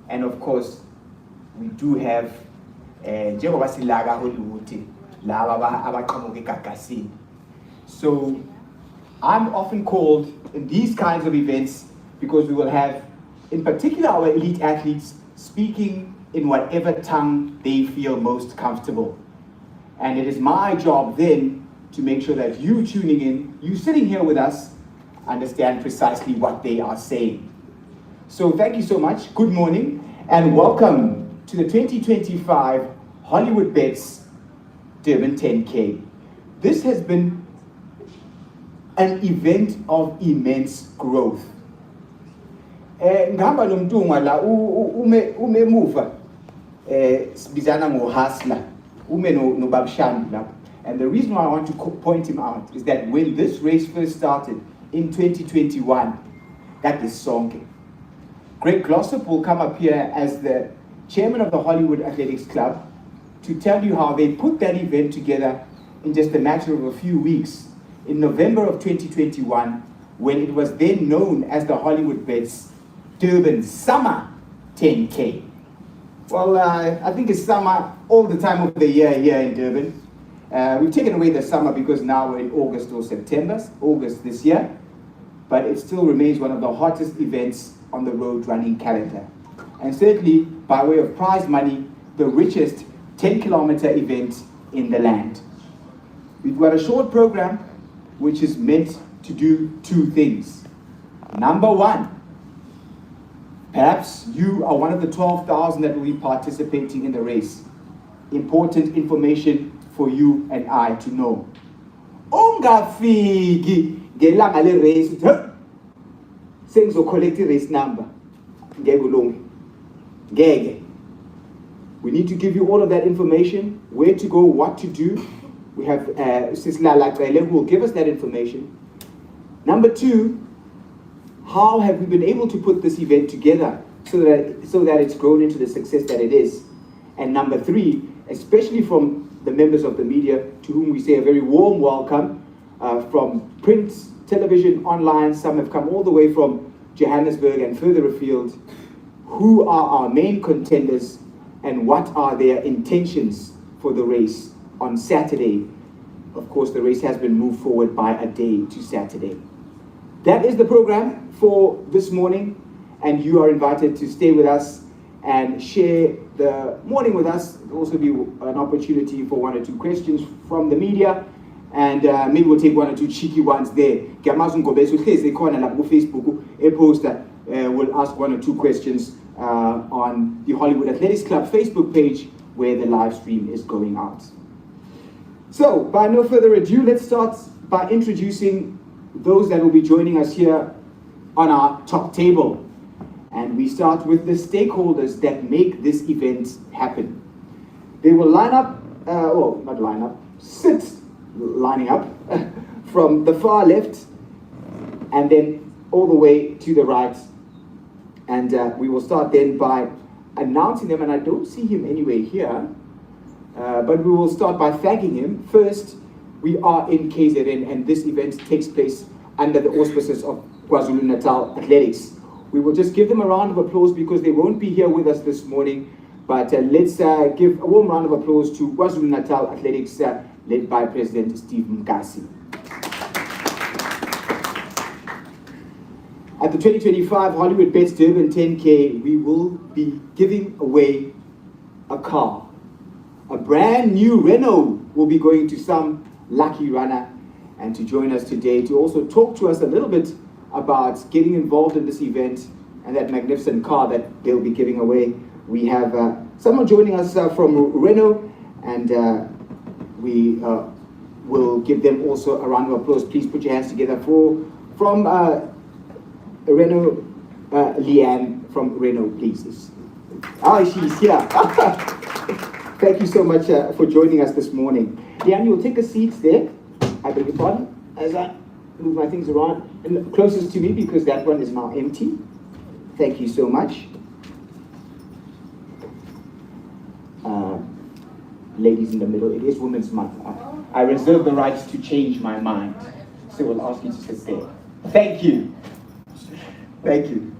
And of course, we do have Hollywood. So I'm often called in these kinds of events because we will have, in particular, our elite athletes speaking in whatever tongue they feel most comfortable. And it is my job then to make sure that you tuning in, you sitting here with us, understand precisely what they are saying. So thank you so much, good morning, and welcome to the 2025 Hollywoodbets Durban 10K. This has been an event of immense growth. Ngihamba nomntungwa la umemuva sibizana ngohustler ume nobabshani lapho. And the reason why I want to point him out is that when this race first started in 2021, that is Sonke. Greg Glossop will come up here as the chairman of the Hollywood Athletics Club to tell you how they put that event together in just a matter of a few weeks in November of 2021, when it was then known as the Hollywoodbets Durban Summer 10K. Well, I think it's summer all the time of the year here in Durban. We've taken away the summer because now we're in August or September, August this year, but it still remains one of the hottest events on the road running calendar. And certainly, by way of prize money, the richest 10-kilometer event in the land. We've got a short program which is meant to do two things. Number one, perhaps you are one of the 12,000 that will be participating in the race. Important information for you and I to know. Ungafiki ngelanga le race sengizocollect race number. Ngeke. We need to give you all of that information, where to go, what to do. We have Sisla Lakrele who will give us that information. Number two, how have we been able to put this event together so that it's grown into the success that it is? And number three, especially from the members of the media, to whom we say a very warm welcome, from print, television, online, some have come all the way from Johannesburg and further afield. Who are our main contenders and what are their intentions for the race on Saturday? Of course, the race has been moved forward by a day to Saturday. That is the program for this morning, and you are invited to stay with us and share the morning with us. There will also be an opportunity for one or two questions from the media, and maybe we'll take one or two cheeky ones there. Facebook, a poster will ask one or two questions on the Hollywood Athletics Club Facebook page where the live stream is going out. So, by no further ado, let's start by introducing those that will be joining us here on our top table. And we start with the stakeholders that make this event happen. They will sit lining up from the far left and then all the way to the right. And we will start then by announcing them, and I don't see him anywhere here, but we will start by thanking him. First, we are in KZN, and this event takes place under the auspices of KwaZulu-Natal Athletics. We will just give them a round of applause because they won't be here with us this morning, but let's give a warm round of applause to KwaZulu-Natal Athletics, led by President Steve Mkasi. At the 2025 Hollywoodbets Durban 10K, we will be giving away a car. A brand new Renault will be going to some lucky runner. And to join us today to also talk to us a little bit about getting involved in this event and that magnificent car that they'll be giving away, we have someone joining us from Renault, and we will give them also a round of applause. Please put your hands together from Renault, Leanne from Renault, please. Oh, she's here. Thank you so much for joining us this morning. Leanne, you'll take a seat there. I beg your pardon, as I move my things around. And closest to me, because that one is now empty. Thank you so much. Ladies in the middle, it is Women's Month. I reserve the right to change my mind. So we'll ask you to sit there. Thank you. Thank you.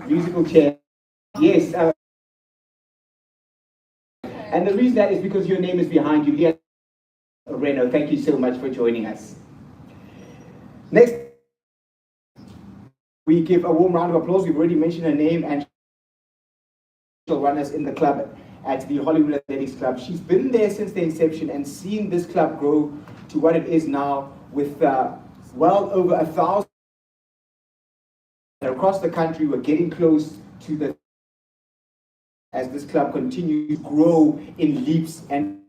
Musical chair. Yes. And the reason that is because your name is behind you. Yes, Reno, thank you so much for joining us. Next, we give a warm round of applause. We've already mentioned her name, and she'll run us in the club at the Hollywood Athletics Club. She's been there since the inception and seen this club grow to what it is now, with well over 1,000 across the country. We're getting close to the, as this club continues to grow in leaps and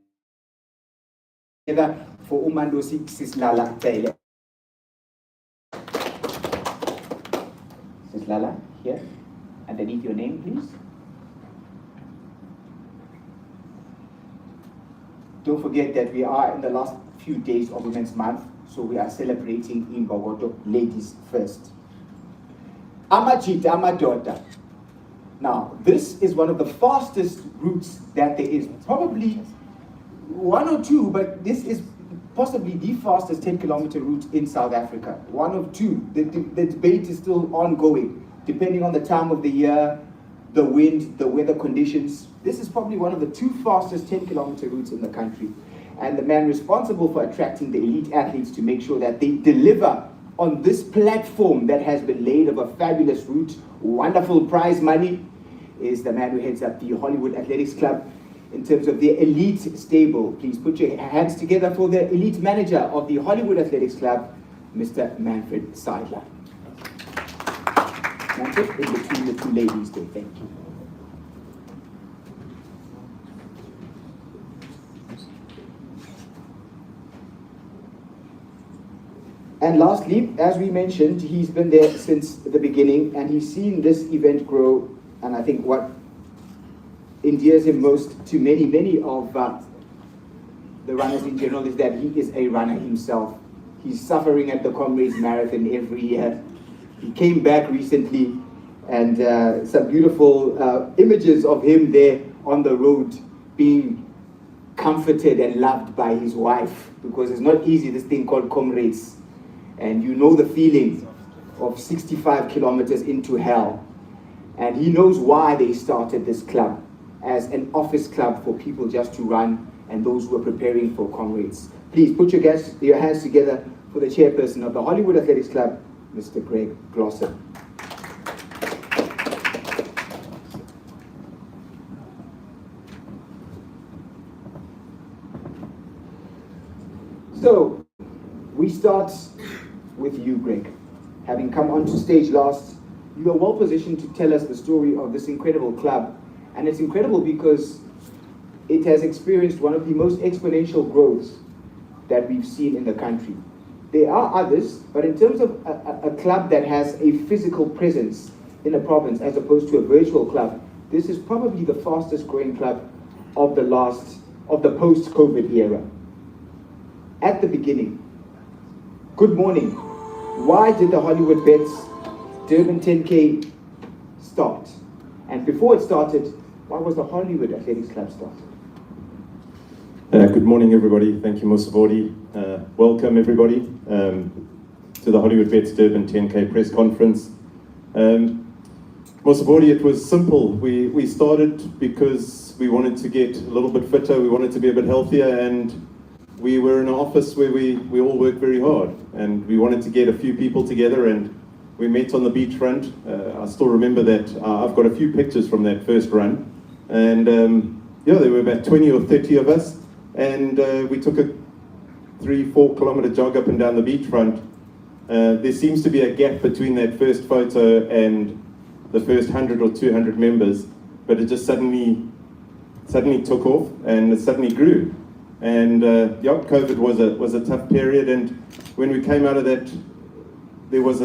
together for Umandosi Sislala Taylor. Sislala, here, underneath your name, please. Don't forget that we are in the last few days of Women's Month, so we are celebrating in Bogoto, ladies first. Amachita, Amadota. Now, this is one of the fastest routes that there is. Probably one or two, but this is possibly the fastest 10-kilometer route in South Africa. One of two. The debate is still ongoing, depending on the time of the year, the wind, the weather conditions. This is probably one of the two fastest 10-kilometer routes in the country. And the man responsible for attracting the elite athletes to make sure that they deliver on this platform that has been laid of a fabulous route, wonderful prize money, is the man who heads up the Hollywood Athletics Club in terms of the elite stable. Please put your hands together for the elite manager of the Hollywood Athletics Club, Mr. Manfred Seidler. Manfred, in between the two ladies there, thank you. And lastly, as we mentioned, he's been there since the beginning, and he's seen this event grow. And I think what endears him most to many of the runners in general is that he is a runner himself. He's suffering at the Comrades Marathon every year. He came back recently, and some beautiful images of him there on the road being comforted and loved by his wife, because it's not easy, this thing called Comrades. And you know the feeling of 65 kilometers into hell. And he knows why they started this club as an office club for people just to run and those who are preparing for Comrades. Please put your hands together for the chairperson of the Hollywood Athletics Club, Mr. Greg Glosser. So, we start with you, Greg. Having come onto stage last, you are well positioned to tell us the story of this incredible club. And it's incredible because it has experienced one of the most exponential growths that we've seen in the country. There are others, but in terms of a club that has a physical presence in a province as opposed to a virtual club, this is probably the fastest growing club of the post-COVID era. At the beginning, good morning. Why did the Hollywoodbets Durban 10K start? And before it started, why was the Hollywood Athletics Club started? Good morning, everybody. Thank you, Mosavodi. Welcome, everybody, to the Hollywoodbets Durban 10K press conference. Mosavodi, it was simple. We started because we wanted to get a little bit fitter, we wanted to be a bit healthier, and we were in an office where we all worked very hard, and we wanted to get a few people together, and we met on the beachfront. I still remember that. I've got a few pictures from that first run, and there were about 20 or 30 of us, and we took a 3-4 kilometer jog up and down the beachfront. There seems to be a gap between that first photo and the first 100 or 200 members, but it just suddenly took off, and it suddenly grew. And COVID was a tough period, and when we came out of that, there was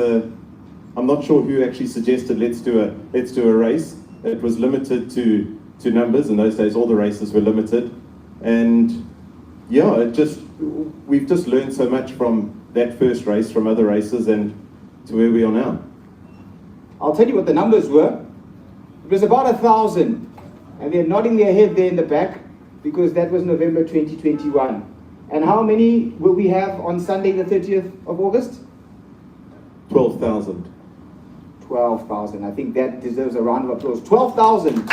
I'm not sure who actually suggested let's do a race. It was limited to numbers. In those days, all the races were limited, and we've just learned so much from that first race, from other races, and to where we are now. I'll tell you what the numbers were. It was about 1,000, and they're nodding their head there in the back, because that was November 2021. And how many will we have on Sunday the 30th of August? 12,000. 12,000. I think that deserves a round of applause. 12,000.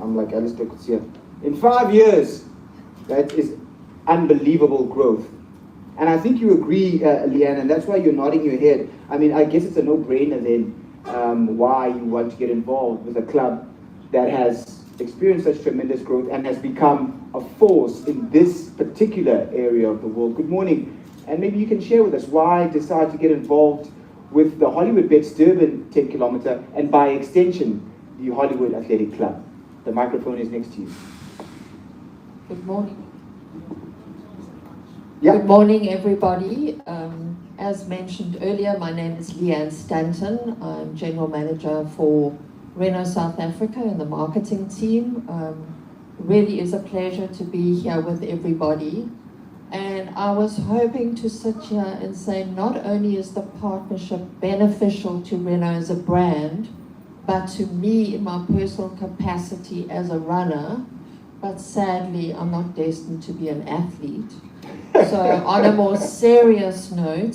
I'm like Alistair could see it. In 5 years, that is unbelievable growth. And I think you agree, Leanne, and that's why you're nodding your head. I mean, I guess it's a no-brainer then why you want to get involved with a club that has experienced such tremendous growth and has become a force in this particular area of the world. Good morning. And maybe you can share with us why decide to get involved with the Hollywoodbets Durban 10km and by extension, the Hollywood Athletic Club. The microphone is next to you. Good morning. Yeah. Good morning, everybody. As mentioned earlier, my name is Leanne Stanton. I'm General Manager for Renault South Africa in the marketing team. Really is a pleasure to be here with everybody. And I was hoping to sit here and say not only is the partnership beneficial to Renault as a brand, but to me in my personal capacity as a runner, but sadly I'm not destined to be an athlete. So on a more serious note,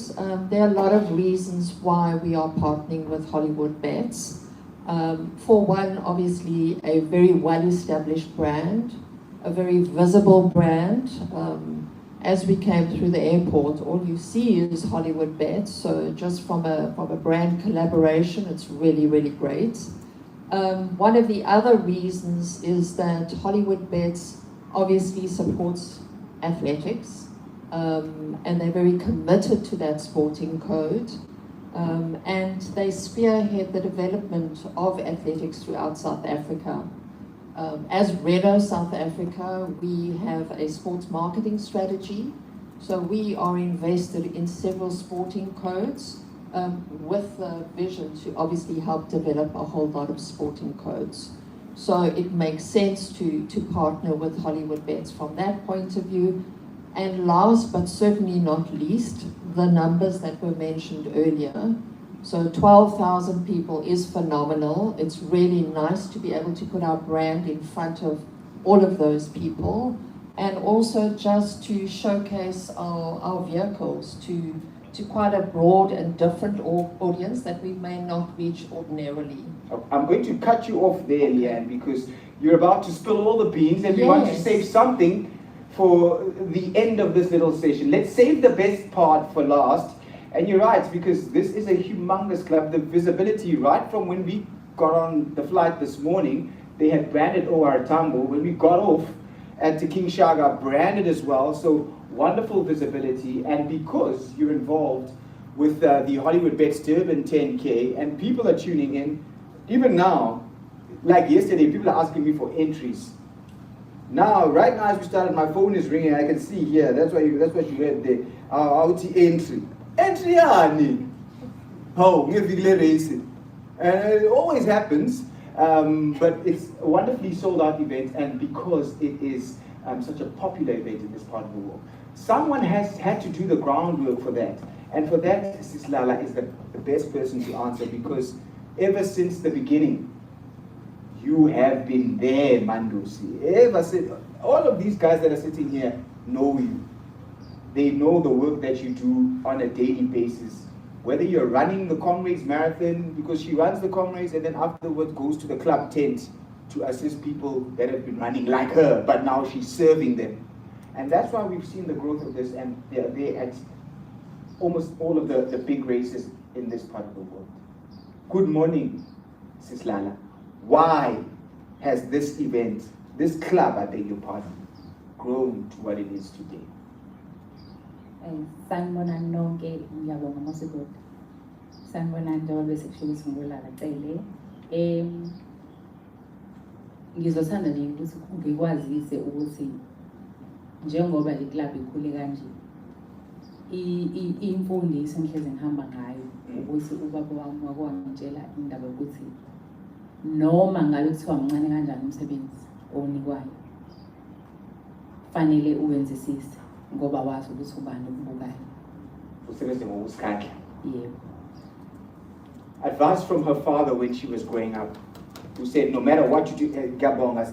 there are a lot of reasons why we are partnering with Hollywoodbets. For one, obviously a very well-established brand, a very visible brand. As we came through the airport, all you see is Hollywoodbets. So just from a brand collaboration, it's really, really great. One of the other reasons is that Hollywoodbets obviously supports athletics, and they're very committed to that sporting code. And they spearhead the development of athletics throughout South Africa. As Renault South Africa, we have a sports marketing strategy. So we are invested in several sporting codes with the vision to obviously help develop a whole lot of sporting codes. So it makes sense to partner with Hollywoodbets from that point of view. And last but certainly not least, the numbers that were mentioned earlier. So 12,000 people is phenomenal. It's really nice to be able to put our brand in front of all of those people, and also just to showcase our vehicles to quite a broad and different audience that we may not reach ordinarily. I'm going to cut you off there, Leanne, because you're about to spill all the beans and we want to save something for the end of this little session. Let's save the best part for last. And you're right, because this is a humongous club. The visibility, right from when we got on the flight this morning, they had branded OR Tambo. When we got off at the King Shaga, branded as well. So wonderful visibility. And because you're involved with the Hollywoodbets Durban 10K, and people are tuning in, even now, like yesterday, people are asking me for entries. Now, right now as we started, my phone is ringing. I can see here. That's what you read there. Out entry. Entry yani. Oh, ngevile racing. And it always happens, but it's a wonderfully sold out event, and because it is such a popular event in this part of the world. Someone has had to do the groundwork for that. And for that, Sislala is the best person to answer, because ever since the beginning, you have been there, Mandusi. Ever since, all of these guys that are sitting here know you. They know the work that you do on a daily basis. Whether you're running the Comrades Marathon, because she runs the Comrades and then afterwards goes to the club tent to assist people that have been running like her, but now she's serving them. And that's why we've seen the growth of this, and they're at almost all of the big races in this part of the world. Good morning, Sislala. Why has this event, this club, I beg your pardon, grown to what it is today? Sanibonani nonke, ngiyabonga masibuda. Sanibonani njengoba bese kushilo singula lacele. Ngizothanda nje ukuthi ngikwazise ukuthi njengoba le club ikhule kanje, imfundiso engihleze ngihamba ngayo ukuthi ubaba wami wakwangitshela indaba yokuthi noma ngabe kuthiwa mncane kanjani umsebenzi onikwayo, fanele uwenzisise ngoba wazi ukuthi ubani ukubukayo. Usebenze ngokusikhatla. Yebo. Advice from her father when she was growing up, who said, no matter what you do, Gabonga,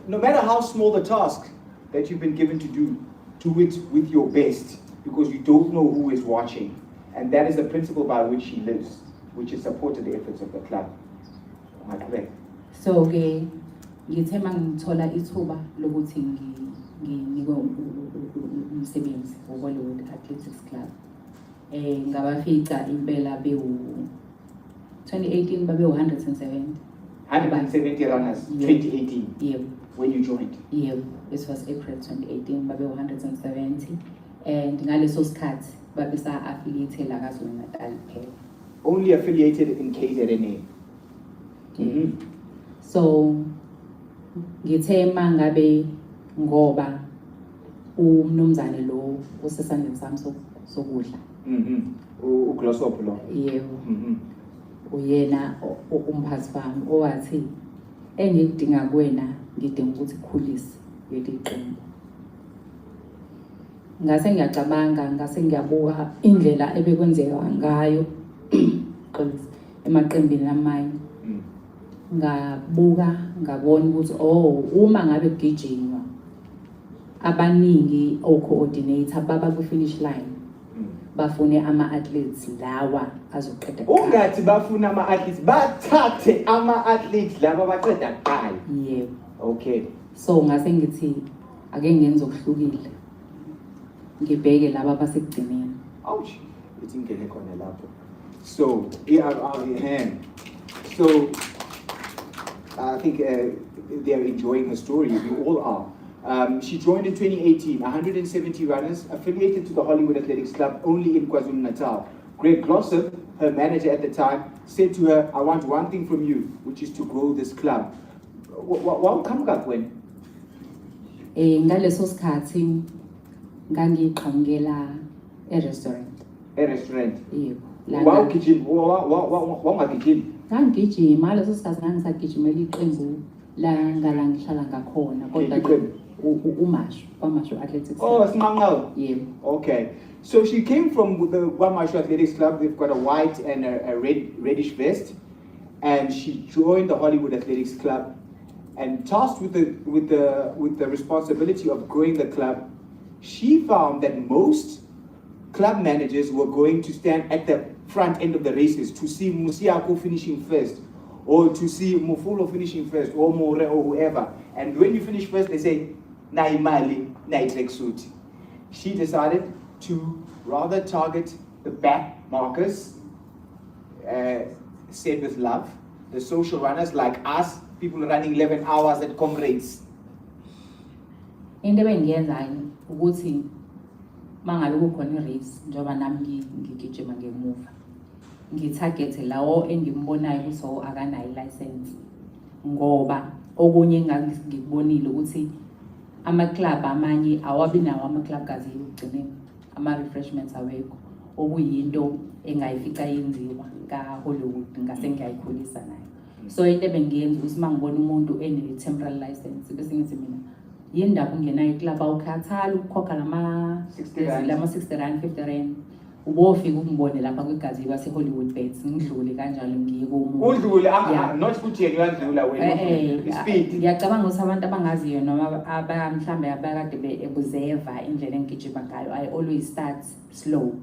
no matter how small the task, that you've been given to do it with your best, because you don't know who is watching. And that is the principle by which she lives, which has supported the efforts of the club. Am I correct? So ke ngithe mangithola ithuba lokuthi ngikho umsebenzi wo-Hollywood Athletics Club. Ngabafica impela bewu 2018 babe 170. 170 runners, Yeah. 2018, Yebo. when you joined. Yebo, this was April 2018 babe 170, and ngaleso sikhathi babe sa-affiliate la KwaZulu-Natal kuphela. Only affiliated in KZNA. Mhm. So ngithe mangabe ngoba umnumzane lo usesandleni sami sokudla. Uglosopolo. Yebo, Mhm. uyena umphathi wami owathi engikudinga kuwena ngidinga ukuthi ukhulise leli qembu. Ngase ngiyacabanga, ngase ngiyabuka indlela ebekwenzeka ngayo emaqembini amanye. Ngabuka ngabona ukuthi uma ngabe kugijinywa abaningi o-coordinator baba ku-finish line bafune ama-athletes lawa azoqeda kuqala. Ungathi bafuna ama-athletes, bathathe ama-athletes laba baqeda kuqala. Yebo. Okay. So ngase ngithi ake ngenze okuhlukile ngibheke laba abasekugcineni. Ouch. It's in lapho. So, yeah, so I think they're enjoying her story. We all are. She joined in 2018, 170 runners, affiliated to the Hollywood Athletics Club only in KwaZulu-Natal. Greg Glossop, her manager at the time, said to her, I want one thing from you, which is to grow this club. What come back when? Ngaleso sikhathi ngangiqhamukela e-restaurant. A restaurant. Yebo. Wow, kitchen. Wow, kitchen. Ngangigijima leso sikhathi ngangisagijimela iqembu la ngihlala ngakhona kodwa uMashu Athletics. Oh, Smangal. Yebo. Okay. So she came from the Wamashu Athletics Club. They've got a white and a reddish vest, and she joined the Hollywood Athletics Club, and tasked with the responsibility of growing the club. She found that most club managers were going to stand at the front end of the races to see Musiako finishing first, or to see Mufulo finishing first, or More, or whoever. And when you finish first, they say, Naimali, Naitreksuit. She decided to rather target the back markers, said with love, the social runners like us, people running 11 hours at Comrades. Into engiyenzayo ukuthi mangabe kukhona i-race njengoba nami ngigijima ngemuva ngitarget lawo engimbonayo ukuthi akanayo i-license, ngoba okunye ngikubonile ukuthi ama-club amanye awabi nawo ama-club kazi ekugcineni, ama-refreshments awekho, okuyinto engayifica yenziwa ka-Hollywood ngase ngiyayikhulisa nayo. So into ebengiyenza ukuthi mangibona umuntu ene-temporary license bese ngithi mina yindaba ungenayo iclub awukhathali ukukhokha lama 60 rand 50 rand ubofika ukungibone lapha kwegazi kwase Hollywoodbets ngidlule kanjalo ngiye komuntu udlule not futhi yedlula wena speed. Ngiyacabanga ukuthi abantu abangaziyo noma mhlambe abakade beobserve indlela engigijima ngayo, I always start slow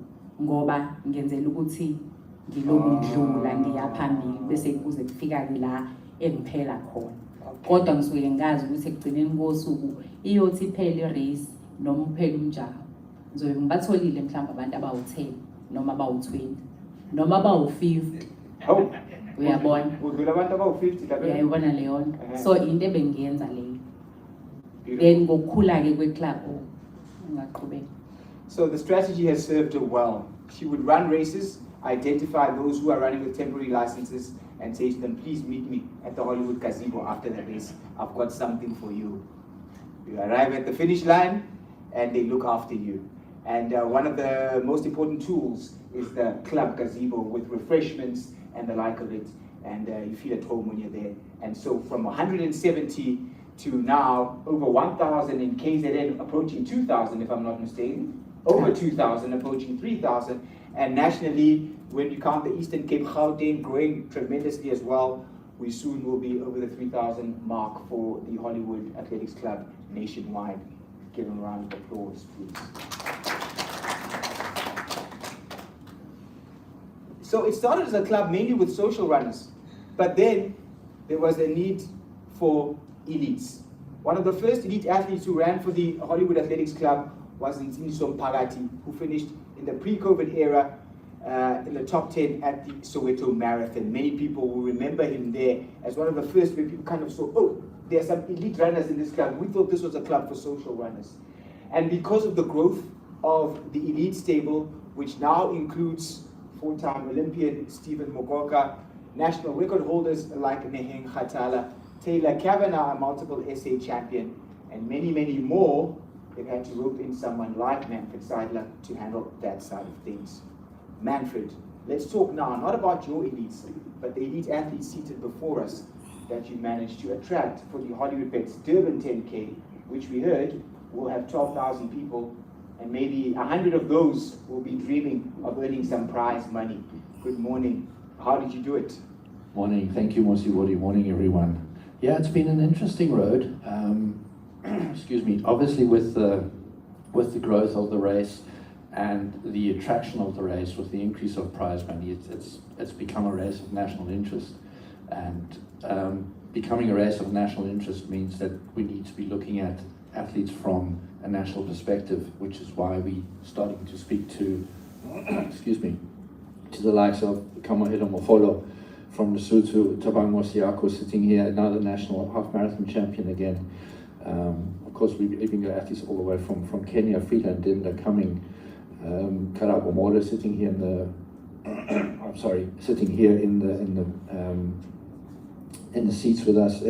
ngoba ngenzela ukuthi ngiloku ngidlula ngiyaphambili bese kuze kufika la engiphela khona. Kodwa ngisuke ngazi ukuthi ekugcineni kosuku iyothi iphele i-race noma uphele umjaho ngizobe ngibatholile mhlawumbe abantu abawu-10 noma abawu-20 noma abawu-50. Oh, uyabona udlula abantu abawu-50 lapha. uyayibona leyo nto. So into ebengiyenza leyo then ngokukhula-ke kwe-club ngaqhubeka. So the strategy has served her well. She would run races, identify those who are running with temporary licenses, and say to them, please meet me at the Hollywood Gazebo after the race. I've got something for you. You arrive at the finish line, and they look after you. And one of the most important tools is the club gazebo with refreshments and the like of it. And you feel at home when you're there. And so from 170 to now, over 1,000 in KZN, approaching 2,000 if I'm not mistaken. Over 2,000, approaching 3,000. And nationally, when you count the Eastern Cape, Gauteng growing tremendously as well. We soon will be over the 3,000 mark for the Hollywood Athletics Club nationwide. Give them a round of applause, please. So it started as a club mainly with social runners, but then there was a need for elites. One of the first elite athletes who ran for the Hollywood Athletics Club was Ntsimiso Mpagati, who finished in the pre-COVID era in the top 10 at the Soweto Marathon. Many people will remember him there as one of the first where people kind of saw, oh, there are some elite runners in this club. We thought this was a club for social runners. And because of the growth of the elite stable, which now includes four-time Olympian Stephen Mogoka, national record holders like Neheng Khatala, Taylor Kavanagh, a multiple SA champion, and many, many more, they've had to rope in someone like Manfred Seidler to handle that side of things. Manfred, let's talk now, not about your elites, but the elite athletes seated before us that you managed to attract for the Hollywoodbets Durban 10K, which we heard will have 12,000 people, and maybe 100 of those will be dreaming of earning some prize money. Good morning. How did you do it? Morning. Thank you, Mosibodi. Morning, everyone. Yeah, it's been an interesting road. Excuse me. Obviously, with the growth of the race and the attraction of the race, with the increase of prize money, it's become a race of national interest. And becoming a race of national interest means that we need to be looking at athletes from a national perspective, which is why we're starting to speak to, excuse me, to the likes of Kamohelo Mofolo from Lesotho, Tabang Mosiako sitting here, another national half marathon champion again. Of course, we've even got athletes all the way from Kenya, Freeland Dinda coming, Karabo Mora sitting here in the, I'm sorry, sitting here in the seats with us.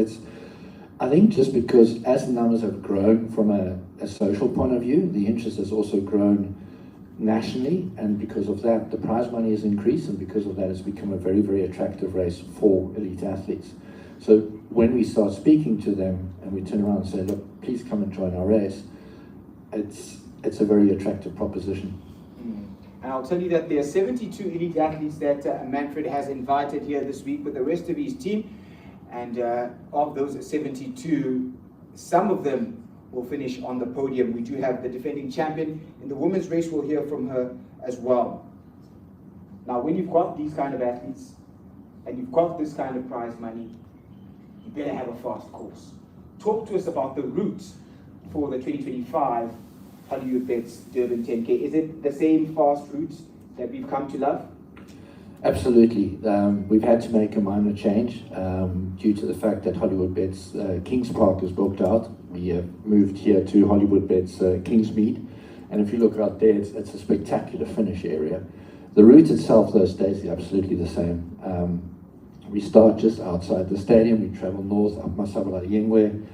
I think just because as the numbers have grown from a social point of view, the interest has also grown nationally, and because of that, the prize money has increased, and because of that, it's become a very, very attractive race for elite athletes. So when we start speaking to them and we turn around and say, look, please come and join our race, it's a very attractive proposition. And I'll tell you that there are 72 elite athletes that Manfred has invited here this week with the rest of his team. And of those 72, some of them will finish on the podium. We do have the defending champion in the women's race. We'll hear from her as well. Now, when you've got these kind of athletes and you've got this kind of prize money, you better have a fast course. Talk to us about the route for the 2025 Hollywoodbets Durban 10K. Is it the same fast route that we've come to love? Absolutely. We've had to make a minor change due to the fact that Hollywoodbets Kings Park is booked out. We have moved here to Hollywoodbets Kingsmead, and if you look out there, it's a spectacular finish area. The route itself, though, stays absolutely the same. We start just outside the stadium, we travel north up Masabala Yengwe,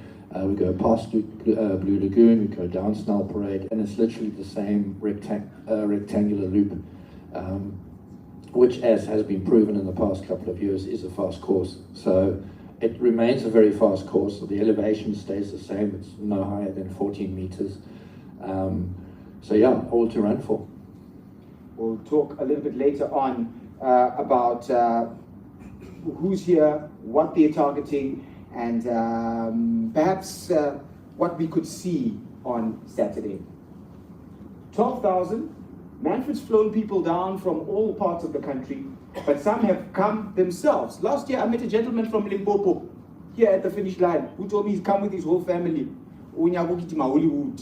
we go past Blue Lagoon, we go down Snell Parade, and it's literally the same rectangular loop. Which, as has been proven in the past couple of years, is a fast course. So it remains a very fast course. The elevation stays the same. It's no higher than 14 meters. So yeah, all to run for. We'll talk a little bit later on about who's here, what they're targeting, and perhaps what we could see on Saturday. 12,000. Manfred's flown people down from all parts of the country, but some have come themselves. Last year, I met a gentleman from Limpopo here at the finish line who told me he's come with his whole family. Hollywood.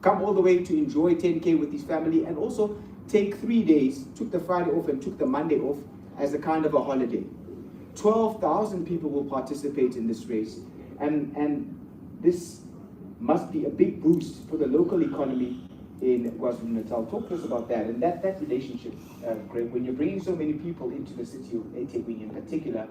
Come all the way to enjoy 10K with his family and also take 3 days, took the Friday off and took the Monday off as a kind of a holiday. 12,000 people will participate in this race, and this must be a big boost for the local economy in KwaZulu-Natal. Talk to us about that and that relationship, Greg. When you're bringing so many people into the city of eThekwini in particular,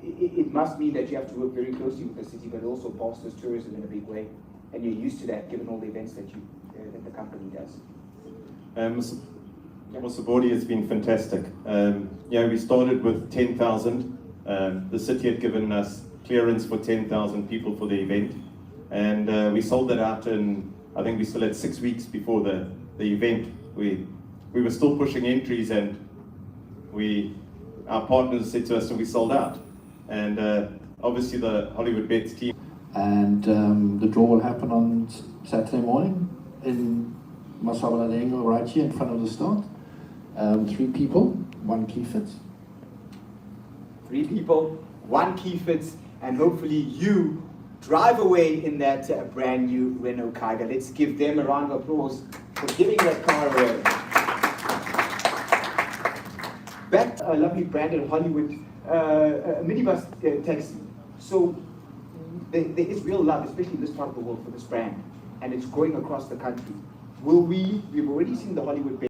it must mean that you have to work very closely with the city, but also bolsters tourism in a big way. And you're used to that, given all the events that the company does. Mosibodi has been fantastic. We started with 10,000. The city had given us clearance for 10,000 people for the event, and we sold that out in, I think we still had 6 weeks before the event. We were still pushing entries, and our partners said to us, so we sold out. And obviously the Hollywoodbets team. And the draw will happen on Saturday morning in Masabaleng, right here in front of the start. 3 people, 1 key fit. 3 people, 1 key fits, and hopefully you drive away in that brand new Renault Kiger. Let's give them a round of applause for giving that car away. Back a lovely branded Hollywood minibus taxi. So there is real love, especially in this part of the world, for this brand, and it's growing across the country. We've already seen the Hollywood